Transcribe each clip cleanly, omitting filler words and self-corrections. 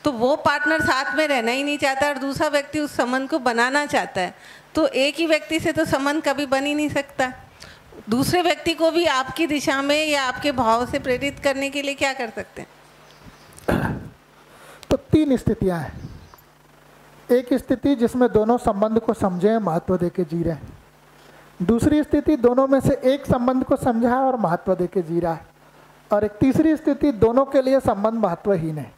तो वो पार्टनर साथ में रहना ही नहीं चाहता और दूसरा व्यक्ति उस संबंध को बनाना चाहता है, तो एक ही व्यक्ति से तो संबंध कभी बन ही नहीं सकता। दूसरे व्यक्ति को भी आपकी दिशा में या आपके भाव से प्रेरित करने के लिए क्या कर सकते हैं? तो 3 स्थितियां हैं। एक स्थिति जिसमें दोनों संबंध को समझे, महत्व देके जी रहे हैं। दूसरी स्थिति दोनों में से एक संबंध को समझा है और महत्व देके जी रहा है। और एक तीसरी स्थिति दोनों के लिए संबंध महत्वहीन है।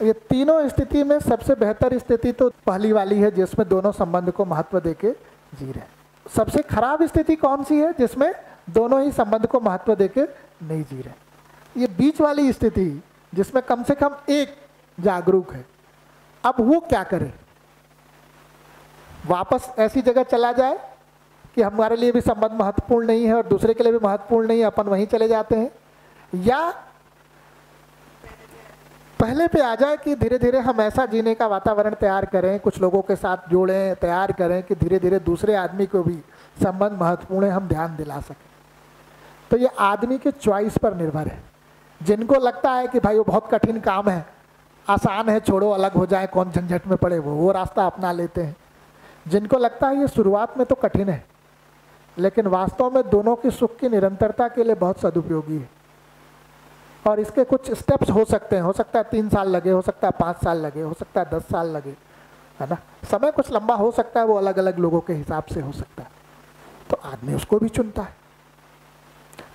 ये तीनों स्थिति में सबसे बेहतर स्थिति तो पहली वाली है, जिसमें दोनों संबंध को महत्व देके जी रहे हैं। सबसे खराब स्थिति कौन सी है? जिसमें दोनों ही संबंध को महत्व देके नहीं जी रहे। ये बीच वाली स्थिति जिसमें कम से कम एक जागरूक है, अब वो क्या करे? वापस ऐसी जगह चला जाए कि हमारे लिए भी संबंध महत्वपूर्ण नहीं है और दूसरे के लिए भी महत्वपूर्ण नहीं है, अपन वहीं चले जाते हैं, या पहले पे आ जाए कि धीरे धीरे हम ऐसा जीने का वातावरण तैयार करें, कुछ लोगों के साथ जोड़ें, तैयार करें कि धीरे धीरे दूसरे आदमी को भी संबंध महत्वपूर्ण है, हम ध्यान दिला सकें। तो ये आदमी के चॉइस पर निर्भर है। जिनको लगता है कि भाई वो बहुत कठिन काम है, आसान है, छोड़ो अलग हो जाए, कौन झंझट में पड़े, वो रास्ता अपना लेते हैं। जिनको लगता है ये शुरुआत में तो कठिन है लेकिन वास्तव में दोनों की सुख की निरंतरता के लिए बहुत सदुपयोगी है, और इसके कुछ स्टेप्स हो सकते हैं। हो सकता है 3 साल लगे, हो सकता है 5 साल लगे, हो सकता है 10 साल लगे, है ना। समय कुछ लंबा हो सकता है, वो अलग अलग लोगों के हिसाब से हो सकता है। तो आदमी उसको भी चुनता है।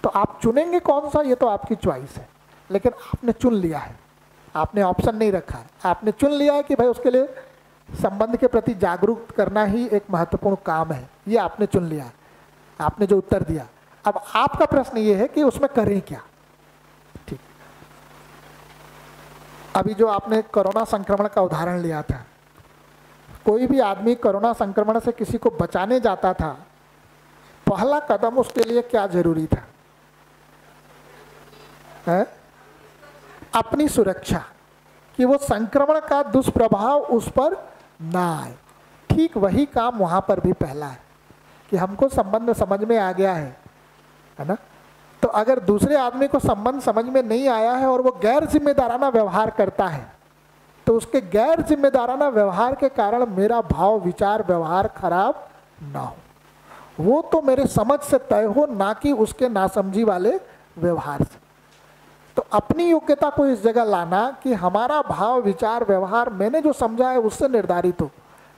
तो आप चुनेंगे कौन सा, ये तो आपकी चॉइस है, लेकिन आपने चुन लिया है, आपने ऑप्शन नहीं रखा है। आपने चुन लिया है कि भाई उसके लिए संबंध के प्रति जागरूक करना ही एक महत्वपूर्ण काम है, ये आपने चुन लिया है, आपने जो उत्तर दिया। अब आपका प्रश्न ये है कि उसमें करें क्या। ठीक, अभी जो आपने कोरोना संक्रमण का उदाहरण लिया था, कोई भी आदमी कोरोना संक्रमण से किसी को बचाने जाता था, पहला कदम उसके लिए क्या जरूरी था? है? अपनी सुरक्षा, कि वो संक्रमण का दुष्प्रभाव उस पर ना आए। ठीक वही काम वहां पर भी पहला है कि हमको संबंध समझ में आ गया है ना। तो अगर दूसरे आदमी को संबंध समझ में नहीं आया है और वो गैर जिम्मेदाराना व्यवहार करता है, तो उसके गैर जिम्मेदाराना व्यवहार के कारण मेरा भाव, विचार, व्यवहार खराब ना हो, वो तो मेरे समझ से तय हो, ना कि उसके नासमझी वाले व्यवहार से। तो अपनी योग्यता को इस जगह लाना कि हमारा भाव, विचार, व्यवहार मैंने जो समझा है उससे निर्धारित हो,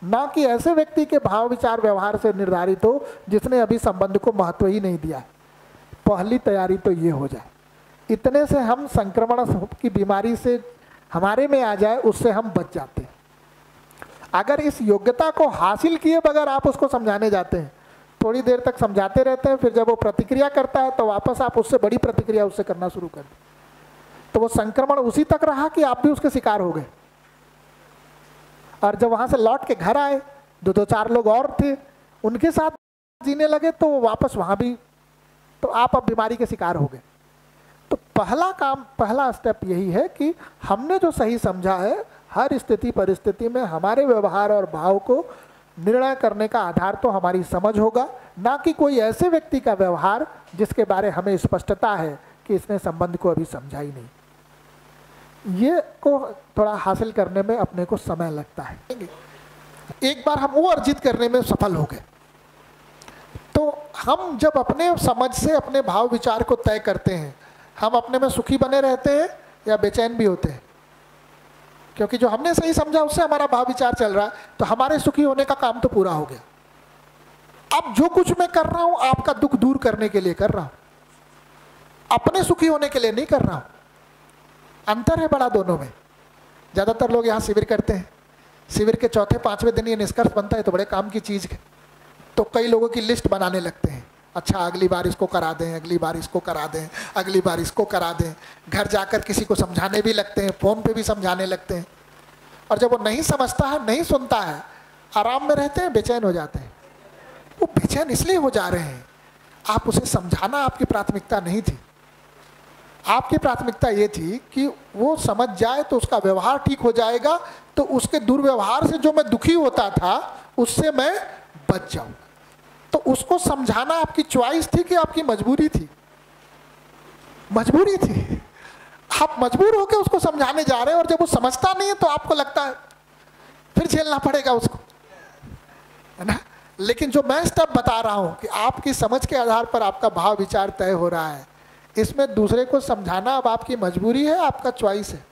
ना कि ऐसे व्यक्ति के भाव, विचार, व्यवहार से निर्धारित हो जिसने अभी संबंध को महत्व ही नहीं दिया। पहली तैयारी तो ये हो जाए। इतने से हम संक्रमण की बीमारी से हमारे में आ जाए, उससे हम बच जाते हैं। अगर इस योग्यता को हासिल किए बगैर आप उसको समझाने जाते हैं, थोड़ी देर तक समझाते रहते हैं, फिर जब वो प्रतिक्रिया करता है तो वापस आप उससे बड़ी प्रतिक्रिया उससे करना शुरू कर दें, तो वो संक्रमण उसी तक रहा कि आप भी उसके शिकार हो गए। और जब वहां से लौट के घर आए, 2-4 लोग और थे, उनके साथ जीने लगे, तो वो वापस वहां भी, तो आप अब बीमारी के शिकार हो गए। तो पहला काम, पहला स्टेप यही है कि हमने जो सही समझा है, हर स्थिति परिस्थिति में हमारे व्यवहार और भाव को निर्णय करने का आधार तो हमारी समझ होगा, ना कि कोई ऐसे व्यक्ति का व्यवहार जिसके बारे हमें स्पष्टता है कि इसने संबंध को अभी समझा ही नहीं। ये को थोड़ा हासिल करने में अपने को समय लगता है। एक बार हम वो अर्जित करने में सफल हो गए, तो हम जब अपने समझ से अपने भाव विचार को तय करते हैं, हम अपने में सुखी बने रहते हैं या बेचैन भी होते हैं? क्योंकि जो हमने सही समझा उससे हमारा भाव विचार चल रहा है, तो हमारे सुखी होने का काम तो पूरा हो गया। अब जो कुछ मैं कर रहा हूं आपका दुख दूर करने के लिए कर रहा हूं, अपने सुखी होने के लिए नहीं कर रहा हूं। अंतर है बड़ा दोनों में। ज़्यादातर लोग यहाँ शिविर करते हैं, शिविर के चौथे 5वें दिन ये निष्कर्ष बनता है तो बड़े काम की चीज़ है, तो कई लोगों की लिस्ट बनाने लगते हैं। अच्छा, अगली बार इसको करा दें, अगली बार इसको करा दें, अगली बार इसको करा दें। घर जाकर किसी को समझाने भी लगते हैं, फ़ोन पे भी समझाने लगते हैं, और जब वो नहीं समझता है, नहीं सुनता है, आराम में रहते हैं, बेचैन हो जाते हैं। वो बेचैन इसलिए हो जा रहे हैं, आप उसे समझाना आपकी प्राथमिकता नहीं थी। आपकी प्राथमिकता ये थी कि वो समझ जाए तो उसका व्यवहार ठीक हो जाएगा, तो उसके दुर्व्यवहार से जो मैं दुखी होता था उससे मैं बच जाऊं। तो उसको समझाना आपकी चॉइस थी कि आपकी मजबूरी थी? मजबूरी थी। आप मजबूर होकर उसको समझाने जा रहे हैं, और जब वो समझता नहीं है तो आपको लगता है फिर झेलना पड़ेगा उसको, है ना। लेकिन जो मैं स्टेप बता रहा हूं कि आपकी समझ के आधार पर आपका भाव विचार तय हो रहा है, इसमें दूसरे को समझाना अब आपकी मजबूरी है, आपका चॉइस है।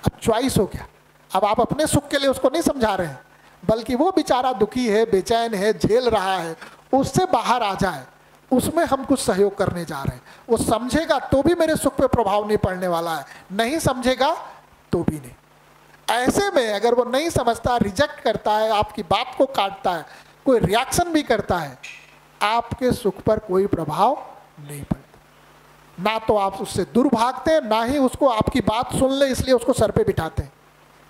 अब चॉइस हो गया, अब आप अपने सुख के लिए उसको नहीं समझा रहे हैं, बल्कि वो बेचारा दुखी है, बेचैन है, झेल रहा है, उससे बाहर आ जाए, उसमें हम कुछ सहयोग करने जा रहे हैं। वो समझेगा तो भी मेरे सुख पे प्रभाव नहीं पड़ने वाला है, नहीं समझेगा तो भी नहीं। ऐसे में अगर वो नहीं समझता, रिजेक्ट करता है, आपकी बात को काटता है, कोई रिएक्शन भी करता है, आपके सुख पर कोई प्रभाव नहीं पड़ता। ना तो आप उससे दूर भागते हैं, ना ही उसको आपकी बात सुन ले इसलिए उसको सर पे बिठाते हैं।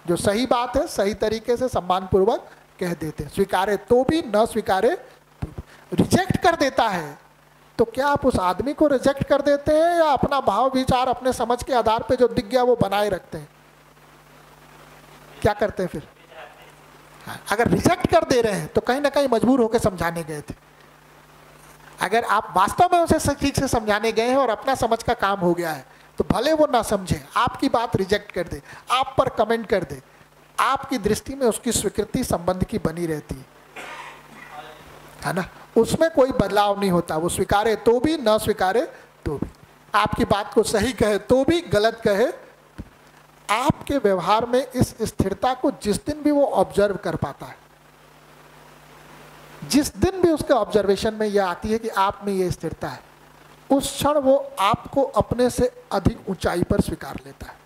जो सही बात है सही तरीके से सम्मानपूर्वक कह देते हैं, स्वीकारे तो भी, न स्वीकारे तो भी। रिजेक्ट कर देता है तो क्या आप उस आदमी को रिजेक्ट कर देते हैं, या अपना भाव विचार अपने समझ के आधार पे जो दिख गया वो बनाए रखते हैं? क्या करते हैं फिर? अगर रिजेक्ट कर दे रहे हैं तो कहीं ना कहीं मजबूर होकर समझाने गए थे। अगर आप वास्तव में उसे ठीक से समझाने गए हैं और अपना समझ का काम हो गया है, तो भले वो ना समझे, आपकी बात रिजेक्ट कर दे, आप पर कमेंट कर दे, आपकी दृष्टि में उसकी स्वीकृति संबंध की बनी रहती है ना। उसमें कोई बदलाव नहीं होता, वो स्वीकारे तो भी, न स्वीकारे तो भी, आपकी बात को सही कहे तो भी, गलत कहे। आपके व्यवहार में इस स्थिरता को जिस दिन भी वो ऑब्जर्व कर पाता है, जिस दिन भी उसके ऑब्जर्वेशन में यह आती है कि आप में ये स्थिरता है, उस क्षण वो आपको अपने से अधिक ऊंचाई पर स्वीकार लेता है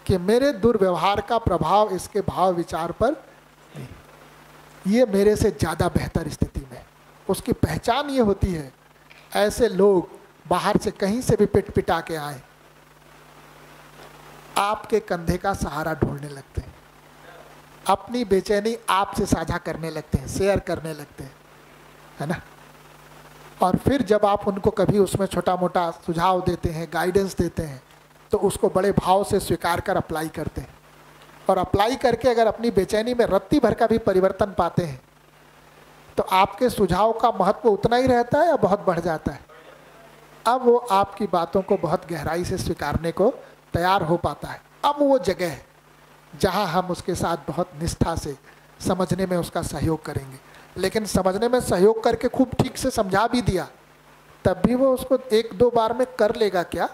कि मेरे दुर्व्यवहार का प्रभाव इसके भाव विचार पर नहीं, ये मेरे से ज़्यादा बेहतर स्थिति में। उसकी पहचान ये होती है, ऐसे लोग बाहर से कहीं से भी पिट पिटा के आए, आपके कंधे का सहारा ढूंढने लगते हैं, अपनी बेचैनी आपसे साझा करने लगते हैं, शेयर करने लगते हैं, है ना। और फिर जब आप उनको कभी उसमें छोटा मोटा सुझाव देते हैं, गाइडेंस देते हैं, तो उसको बड़े भाव से स्वीकार कर अप्लाई करते हैं, और अप्लाई करके अगर अपनी बेचैनी में रत्ती भर का भी परिवर्तन पाते हैं, तो आपके सुझाव का महत्व उतना ही रहता है या बहुत बढ़ जाता है? अब वो आपकी बातों को बहुत गहराई से स्वीकारने को तैयार हो पाता है। अब वो जगह है जहाँ हम उसके साथ बहुत निष्ठा से समझने में उसका सहयोग करेंगे। लेकिन समझने में सहयोग करके खूब ठीक से समझा भी दिया, तब भी वो उसको एक दो बार में कर लेगा क्या?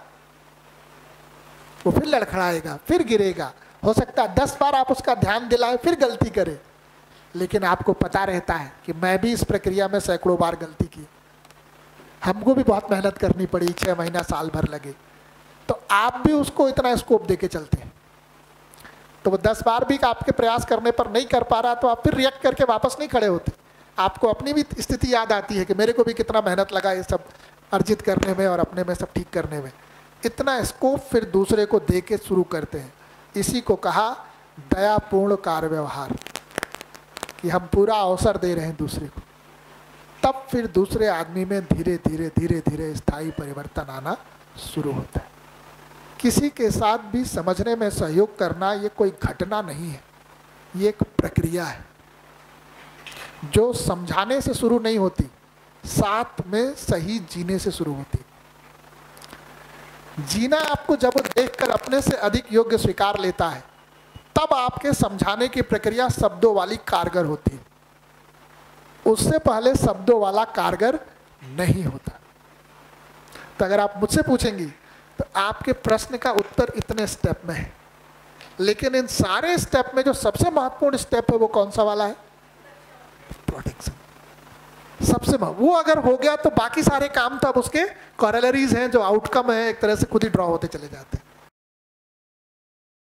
वो फिर लड़खड़ाएगा, फिर गिरेगा। हो सकता है 10 बार आप उसका ध्यान दिलाएं, फिर गलती करे। लेकिन आपको पता रहता है कि मैं भी इस प्रक्रिया में सैकड़ों बार गलती की, हमको भी बहुत मेहनत करनी पड़ी, 6 महीना साल भर लगे, तो आप भी उसको इतना स्कोप देके चलते हैं। तो वो 10 बार भी आपके प्रयास करने पर नहीं कर पा रहा, तो आप फिर रिएक्ट करके वापस नहीं खड़े होते। आपको अपनी भी स्थिति याद आती है कि मेरे को भी कितना मेहनत लगा ये सब अर्जित करने में और अपने में सब ठीक करने में। इतना स्कोप फिर दूसरे को दे के शुरू करते हैं। इसी को कहा दयापूर्ण कार्य व्यवहार, कि हम पूरा अवसर दे रहे हैं दूसरे को। तब फिर दूसरे आदमी में धीरे धीरे धीरे धीरे स्थायी परिवर्तन आना शुरू होता है। किसी के साथ भी समझने में सहयोग करना ये कोई घटना नहीं है, ये एक प्रक्रिया है जो समझाने से शुरू नहीं होती, साथ में सही जीने से शुरू होती। जीना आपको जब वो देखकर अपने से अधिक योग्य स्वीकार लेता है, तब आपके समझाने की प्रक्रिया शब्दों वाली कारगर होती है। उससे पहले शब्दों वाला कारगर नहीं होता। तो अगर आप मुझसे पूछेंगी तो आपके प्रश्न का उत्तर इतने स्टेप में है, लेकिन इन सारे स्टेप में जो सबसे महत्वपूर्ण स्टेप है वो कौन सा वाला है? प्रोटेक्शन। सबसे वो अगर हो गया तो बाकी सारे काम तो अब उसके कॉरेलरीज हैं, जो आउटकम है, एक तरह से खुद ही ड्रॉ होते चले जाते हैं।